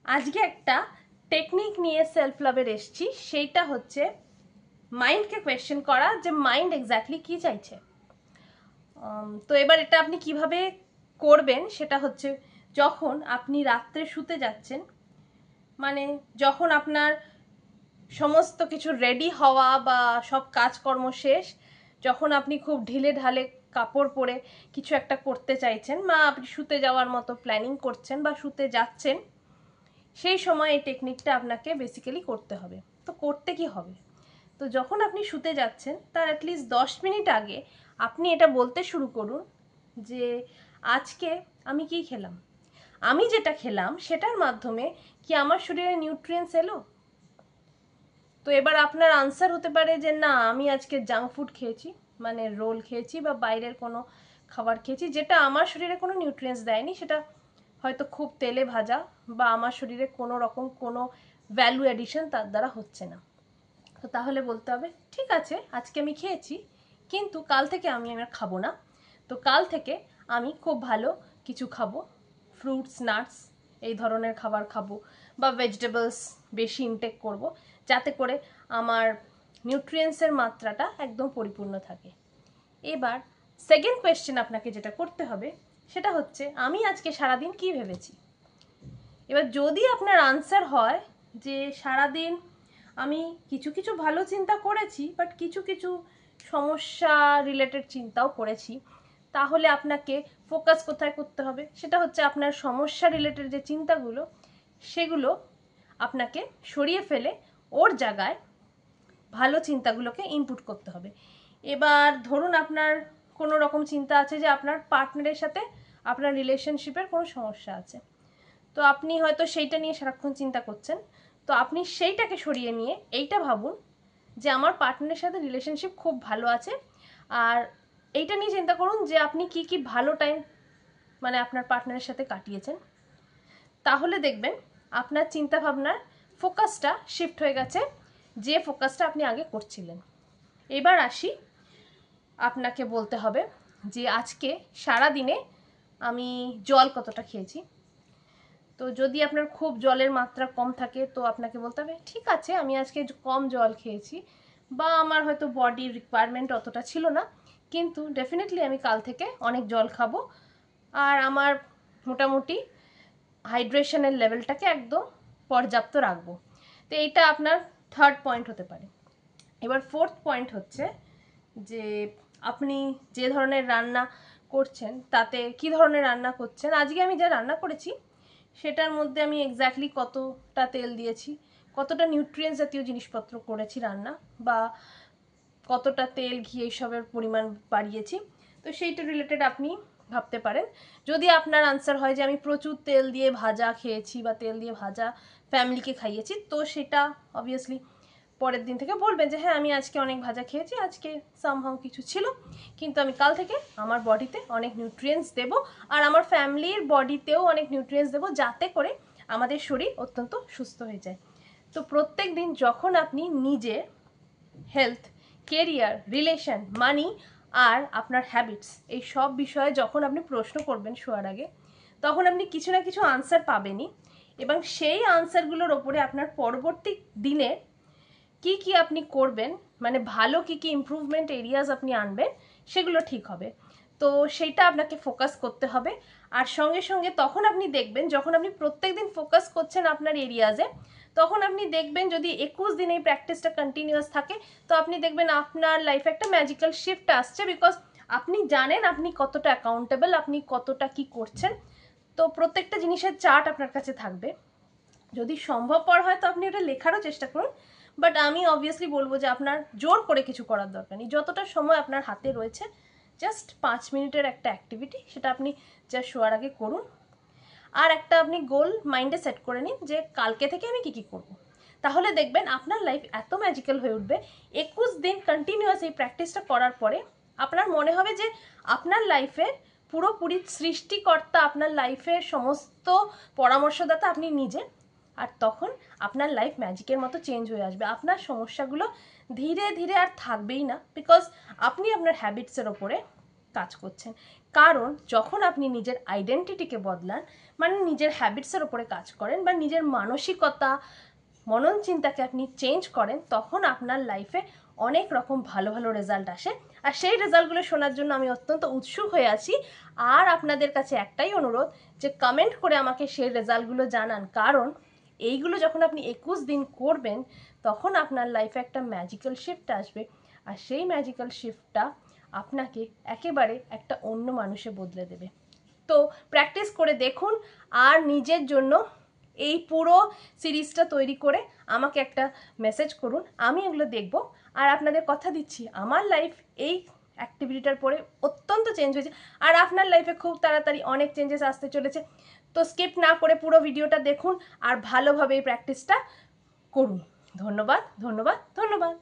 আজকে একটা টেকনিক নিয়ে সেলফ লাভের এসেছি, সেইটা হচ্ছে মাইন্ডকে কোয়েশ্চেন করা যে মাইন্ড এক্স্যাক্টলি কি চাইছে। তো এবার এটা আপনি কিভাবে করবেন সেটা হচ্ছে, যখন আপনি রাত্রে শুতে যাচ্ছেন, মানে যখন আপনার সমস্ত কিছু রেডি হওয়া বা সব কাজকর্ম শেষ, যখন আপনি খুব ঢিলে ঢালে কাপড় পরে কিছু একটা করতে চাইছেন বা আপনি শুতে যাওয়ার মতো প্ল্যানিং করছেন বা শুতে যাচ্ছেন, সেই সময় এই টেকনিকটা আপনাকে বেসিক্যালি করতে হবে। তো করতে কি হবে, তো যখন আপনি শুতে যাচ্ছেন তার অ্যাটলিস্ট 10 মিনিট আগে আপনি এটা বলতে শুরু করুন যে আজকে আমি কি খেলাম, আমি যেটা খেলাম সেটার মাধ্যমে কি আমার শরীরে নিউট্রিয়েন্টস এলো। তো এবার আপনার আনসার হতে পারে যে না, আমি আজকে জাঙ্ক ফুড খেয়েছি, মানে রোল খেয়েছি বা বাইরের কোনো খাবার খেয়েছি যেটা আমার শরীরে কোনো নিউট্রিয়েন্টস দেয়নি, সেটা হয়তো খুব তেলে ভাজা বা আমার শরীরে কোনো রকম কোনো ভ্যালু অ্যাডিশন তার দ্বারা হচ্ছে না। তো তাহলে বলতে হবে ঠিক আছে, আজকে আমি খেয়েছি কিন্তু কাল থেকে আমি আর খাবো না। তো কাল থেকে আমি খুব ভালো কিছু খাবো, ফ্রুটস নাটস এই ধরনের খাবার খাবো বা ভেজিটেবলস বেশি ইনটেক করব, যাতে করে আমার নিউট্রিয়েন্টসের মাত্রাটা একদম পরিপূর্ণ থাকে। এবার সেকেন্ড কোয়েশ্চেন আপনাকে যেটা করতে হবে সেটা হচ্ছে আমি আজকে সারাদিন কি ভেবেছি। এবার যদি আপনার আনসার হয় যে সারাদিন আমি কিছু কিছু ভালো চিন্তা করেছি বাট কিছু কিছু সমস্যা রিলেটেড চিন্তাও করেছি, তাহলে আপনাকে ফোকাস কোথায় করতে হবে, সেটা হচ্ছে আপনার সমস্যা রিলেটেড যে চিন্তাগুলো সেগুলো আপনাকে সরিয়ে ফেলে ওর জায়গায় ভালো চিন্তাগুলোকে ইনপুট করতে হবে। এবার ধরুন আপনার কোনো রকম চিন্তা আছে যে আপনার পার্টনারের সাথে আপনার রিলেশনশিপের কোনো সমস্যা আছে, তো আপনি হয়তো সেইটা নিয়ে সারাক্ষণ চিন্তা করছেন। তো আপনি সেইটাকে সরিয়ে নিয়ে এইটা ভাবুন যে আমার পার্টনারের সাথে রিলেশনশিপ খুব ভালো আছে, আর এইটা নিয়ে চিন্তা করুন যে আপনি কি কি ভালো টাইম মানে আপনার পার্টনারের সাথে কাটিয়েছেন। তাহলে দেখবেন আপনার চিন্তা ভাবনার ফোকাসটা শিফট হয়ে গেছে যে ফোকাসটা আপনি আগে করছিলেন। এবার আসি, আপনাকে বলতে হবে যে আজকে সারা দিনে আমি জল কতটা খেয়েছি। তো যদি আপনার খুব জলের মাত্রা কম থাকে তো আপনাকে বলতে হবে ঠিক আছে, আমি আজকে কম জল খেয়েছি বা আমার হয়তো বডির রিকোয়ারমেন্ট অতটা ছিল না, কিন্তু ডেফিনেটলি আমি কাল থেকে অনেক জল খাবো আর আমার মোটামুটি হাইড্রেশনের লেভেলটাকে একদম পর্যাপ্ত রাখবো। তো এইটা আপনার থার্ড পয়েন্ট হতে পারে। এবার ফোর্থ পয়েন্ট হচ্ছে যে আপনি যে ধরনের রান্না করছেন তাতে কি ধরনের রান্না করছেন। আজকে আমি যা রান্না করেছি সেটার মধ্যে আমি এক্স্যাক্টলি কতটা তেল দিয়েছি, কতটা নিউট্রিয়েন্টস জাতীয় জিনিসপত্র করেছি রান্না, বা কতটা তেল ঘি এইসবের পরিমাণ বাড়িয়েছি। তো সেইটা রিলেটেড আপনি ভাবতে পারেন। যদি আপনার আনসার হয় যে আমি প্রচুর তেল দিয়ে ভাজা খেয়েছি বা তেল দিয়ে ভাজা ফ্যামিলিকে খাইয়েছি, তো সেটা অবভিয়াসলি পরের দিন থেকে বলবেন যে হ্যাঁ আমি আজকে অনেক ভাজা খেয়েছি, আজকে সামহাউ কিছু ছিল, কিন্তু আমি কাল থেকে আমার বডিতে অনেক নিউট্রিয়েন্টস দেবো আর আমার ফ্যামিলির বডিতেও অনেক নিউট্রিয়েন্টস দেবো, যাতে করে আমাদের শরীর অত্যন্ত সুস্থ হয়ে যায়। তো প্রত্যেক দিন যখন আপনি নিজে হেলথ, কেরিয়ার, রিলেশন, মানি আর আপনার হ্যাবিটস এই সব বিষয়ে যখন আপনি প্রশ্ন করবেন শোয়ার আগে, তখন আপনি কিছু না কিছু আনসার পাবেনই, এবং সেই আনসারগুলোর ওপরে আপনার পরবর্তী দিনে কি কি আপনি করবেন, মানে ভালো কি কি ইমপ্রুভমেন্ট এরিয়াজ আপনি আনবেন, সেগুলো ঠিক হবে। তো সেইটা আপনাকে ফোকাস করতে হবে। আর সঙ্গে সঙ্গে তখন আপনি দেখবেন যখন আপনি প্রত্যেকদিন ফোকাস করছেন আপনার এরিয়াজে, তখন আপনি দেখবেন যদি 21 দিন এই প্র্যাকটিসটা কন্টিনিউয়াস থাকে, তো আপনি দেখবেন আপনার লাইফে একটা ম্যাজিক্যাল শিফট আসছে, বিকজ আপনি জানেন আপনি কতটা অ্যাকাউন্টেবল, আপনি কতটা কি করছেন। তো প্রত্যেকটা জিনিসের চার্ট আপনার কাছে থাকবে। যদি সম্ভবপর হয় তো আপনি ওটা লেখারও চেষ্টা করুন, বাট আমি অবভিয়াসলি বলবো যে আপনার জোর করে কিছু করার দরকার নেই। যতটা সময় আপনার হাতে রয়েছে, জাস্ট 5 মিনিটের একটা অ্যাক্টিভিটি, সেটা আপনি জাস্ট শোয়ার আগে করুন। আর একটা আপনি গোল মাইন্ডে সেট করে নিন যে কালকে থেকে আমি কী কী করব। তাহলে দেখবেন আপনার লাইফ এত ম্যাজিক্যাল হয়ে উঠবে। 21 দিন কন্টিনিউয়াস এই প্র্যাকটিসটা করার পরে আপনার মনে হবে যে আপনার লাইফের পুরোপুরি সৃষ্টিকর্তা, আপনার লাইফের সমস্ত পরামর্শদাতা আপনি নিজে। আর তখন আপনার লাইফ ম্যাজিকের মতো চেঞ্জ হয়ে আসবে। আপনার সমস্যাগুলো ধীরে ধীরে আর থাকবেই না, বিকজ আপনি আপনার হ্যাবিটসের ওপরে কাজ করছেন। কারণ যখন আপনি নিজের আইডেন্টিটিকে বদলান, মানে নিজের হ্যাবিটসের ওপরে কাজ করেন বা নিজের মানসিকতা মনন চিন্তাকে আপনি চেঞ্জ করেন, তখন আপনার লাইফে অনেক রকম ভালো ভালো রেজাল্ট আসে। আর সেই রেজাল্টগুলো শোনার জন্য আমি অত্যন্ত উৎসুক হয়ে আছি। আর আপনাদের কাছে একটাই অনুরোধ যে কমেন্ট করে আমাকে সেই রেজাল্টগুলো জানান, কারণ এইগুলো যখন আপনি 21 দিন করবেন তখন আপনার লাইফে একটা ম্যাজিক্যাল শিফট আসবে। আর সেই ম্যাজিক্যাল শিফটটা আপনাকে একেবারে একটা অন্য মানুষে বদলে দেবে। তো প্র্যাকটিস করে দেখুন আর নিজের জন্য এই পুরো সিরিজটা তৈরি করে আমাকে একটা মেসেজ করুন, আমি এগুলো দেখব। আর আপনাদের কথা দিচ্ছি আমার লাইফ এই অ্যাক্টিভিটিটার পরে অত্যন্ত চেঞ্জ হয়েছে, আর আপনার লাইফে খুব তাড়াতাড়ি অনেক চেঞ্জেস আসতে চলেছে। তো স্কিপ না করে পুরো ভিডিওটা দেখুন আর ভালোভাবে এই প্র্যাকটিসটা করুন। ধন্যবাদ, ধন্যবাদ, ধন্যবাদ।